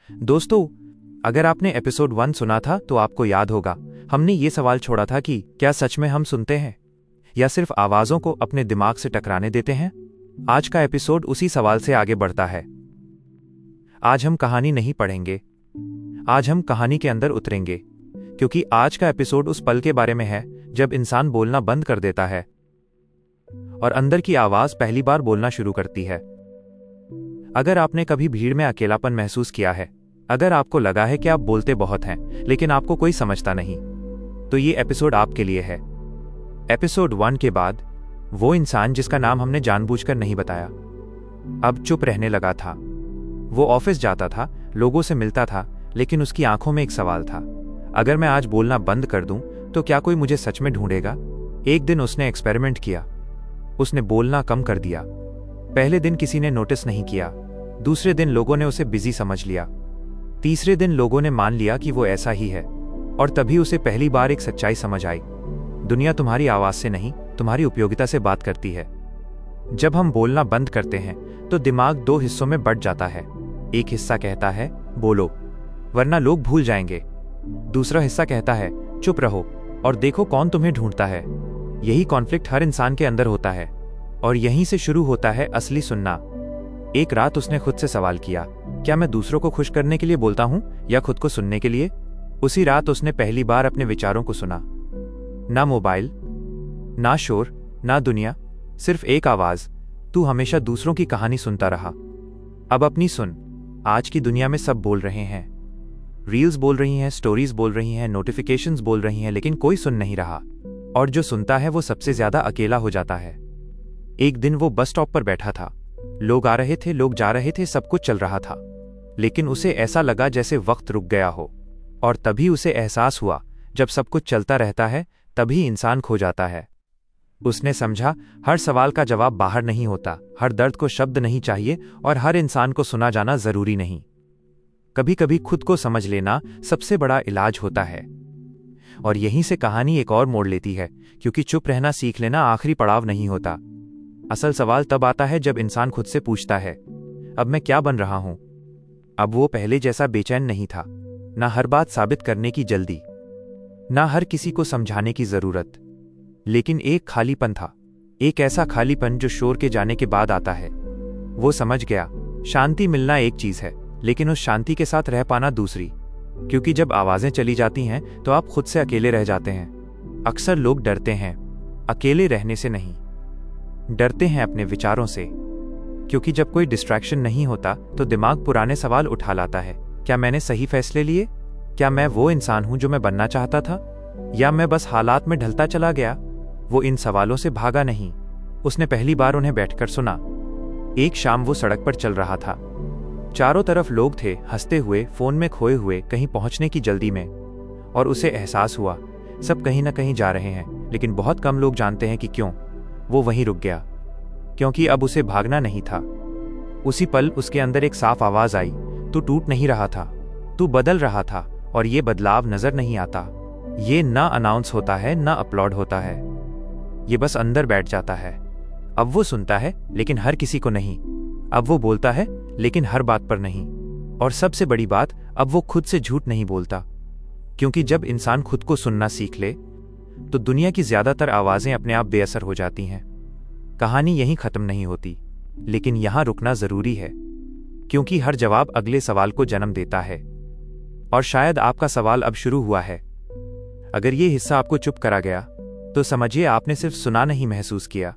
दोस्तों, अगर आपने एपिसोड 1 सुना था तो आपको याद होगा हमने ये सवाल छोड़ा था कि क्या सच में हम सुनते हैं या सिर्फ आवाजों को अपने दिमाग से टकराने देते हैं। आज का एपिसोड उसी सवाल से आगे बढ़ता है। आज हम कहानी नहीं पढ़ेंगे, आज हम कहानी के अंदर उतरेंगे, क्योंकि आज का एपिसोड उस पल के बारे में है जब इंसान बोलना बंद कर देता है और अंदर की आवाज पहली बार बोलना शुरू करती है। अगर आपने कभी भीड़ में अकेलापन महसूस किया है, अगर आपको लगा है कि आप बोलते बहुत हैं लेकिन आपको कोई समझता नहीं, तो ये एपिसोड आपके लिए है। एपिसोड 1 के बाद वो इंसान जिसका नाम हमने जानबूझकर नहीं बताया अब चुप रहने लगा था। वो ऑफिस जाता था, लोगों से मिलता था, लेकिन उसकी आंखों में एक सवाल था, अगर मैं आज बोलना बंद कर दूं तो क्या कोई मुझे सच में ढूंढेगा। एक दिन उसने एक्सपेरिमेंट किया, उसने बोलना कम कर दिया। पहले दिन किसी ने नोटिस नहीं किया, दूसरे दिन लोगों ने उसे बिजी समझ लिया, तीसरे दिन लोगों ने मान लिया कि वो ऐसा ही है, और तभी उसे पहली बार एक सच्चाई समझ आई, दुनिया तुम्हारी आवाज से नहीं, तुम्हारी उपयोगिता से बात करती है। जब हम बोलना बंद करते हैं तो दिमाग 2 हिस्सों में बंट जाता है। एक हिस्सा कहता है बोलो वरना लोग भूल जाएंगे, दूसरा हिस्सा कहता है चुप रहो और देखो कौन तुम्हें ढूंढता है। यही कॉन्फ्लिक्ट हर इंसान के अंदर होता है और यहीं से शुरू होता है असली सुनना। एक रात उसने खुद से सवाल किया, क्या मैं दूसरों को खुश करने के लिए बोलता हूं या खुद को सुनने के लिए। उसी रात उसने पहली बार अपने विचारों को सुना। ना मोबाइल, ना शोर, ना दुनिया, सिर्फ एक आवाज, तू हमेशा दूसरों की कहानी सुनता रहा, अब अपनी सुन। आज की दुनिया में सब बोल रहे हैं, रील्स बोल रही हैं, स्टोरीज बोल रही हैं, नोटिफिकेशंस बोल रही हैं, लेकिन कोई सुन नहीं रहा, और जो सुनता है वो सबसे ज्यादा अकेला हो जाता है। एक दिन वो बस स्टॉप पर बैठा था, लोग आ रहे थे, लोग जा रहे थे, सब कुछ चल रहा था, लेकिन उसे ऐसा लगा जैसे वक्त रुक गया हो। और तभी उसे एहसास हुआ, जब सब कुछ चलता रहता है तभी इंसान खो जाता है। उसने समझा, हर सवाल का जवाब बाहर नहीं होता, हर दर्द को शब्द नहीं चाहिए, और हर इंसान को सुना जाना जरूरी नहीं। कभी कभी खुद को समझ लेना सबसे बड़ा इलाज होता है। और यहीं से कहानी एक और मोड़ लेती है, क्योंकि चुप रहना सीख लेना आखिरी पड़ाव नहीं होता। असल सवाल तब आता है जब इंसान खुद से पूछता है, अब मैं क्या बन रहा हूं। अब वो पहले जैसा बेचैन नहीं था, ना हर बात साबित करने की जल्दी, ना हर किसी को समझाने की जरूरत, लेकिन एक खालीपन था, एक ऐसा खालीपन जो शोर के जाने के बाद आता है। वो समझ गया, शांति मिलना एक चीज है, लेकिन उस शांति के साथ रह पाना दूसरी। क्योंकि जब आवाजें चली जाती हैं तो आप खुद से अकेले रह जाते हैं। अक्सर लोग डरते हैं अकेले रहने से नहीं, डरते हैं अपने विचारों से, क्योंकि जब कोई डिस्ट्रैक्शन नहीं होता तो दिमाग पुराने सवाल उठा लाता है। क्या मैंने सही फैसले लिए? क्या मैं वो इंसान हूं जो मैं बनना चाहता था, या मैं बस हालात में ढलता चला गया? वो इन सवालों से भागा नहीं, उसने पहली बार उन्हें बैठकर सुना। एक शाम वो सड़क पर चल रहा था, चारों तरफ लोग थे, हंसते हुए, फोन में खोए हुए, कहीं पहुंचने की जल्दी में, और उसे एहसास हुआ सब कहीं ना कहीं जा रहे हैं, लेकिन बहुत कम लोग जानते हैं कि क्यों। वो वहीं रुक गया, क्योंकि अब उसे भागना नहीं था। उसी पल उसके अंदर एक साफ आवाज आई, तू टूट नहीं रहा था, तू बदल रहा था, और ये बदलाव नजर नहीं आता। ये ना अनाउंस होता है, ना अपलॉड होता है, ये बस अंदर बैठ जाता है। अब वो सुनता है लेकिन हर किसी को नहीं, अब वो बोलता है लेकिन हर बात पर नहीं, और सबसे बड़ी बात, अब वो खुद से झूठ नहीं बोलता। क्योंकि जब इंसान खुद को सुनना सीख ले तो दुनिया की ज्यादातर आवाजें अपने आप बेअसर हो जाती हैं। कहानी यहीं खत्म नहीं होती, लेकिन यहां रुकना जरूरी है, क्योंकि हर जवाब अगले सवाल को जन्म देता है। और शायद आपका सवाल अब शुरू हुआ है। अगर ये हिस्सा आपको चुप करा गया तो समझिए आपने सिर्फ सुना नहीं, महसूस किया।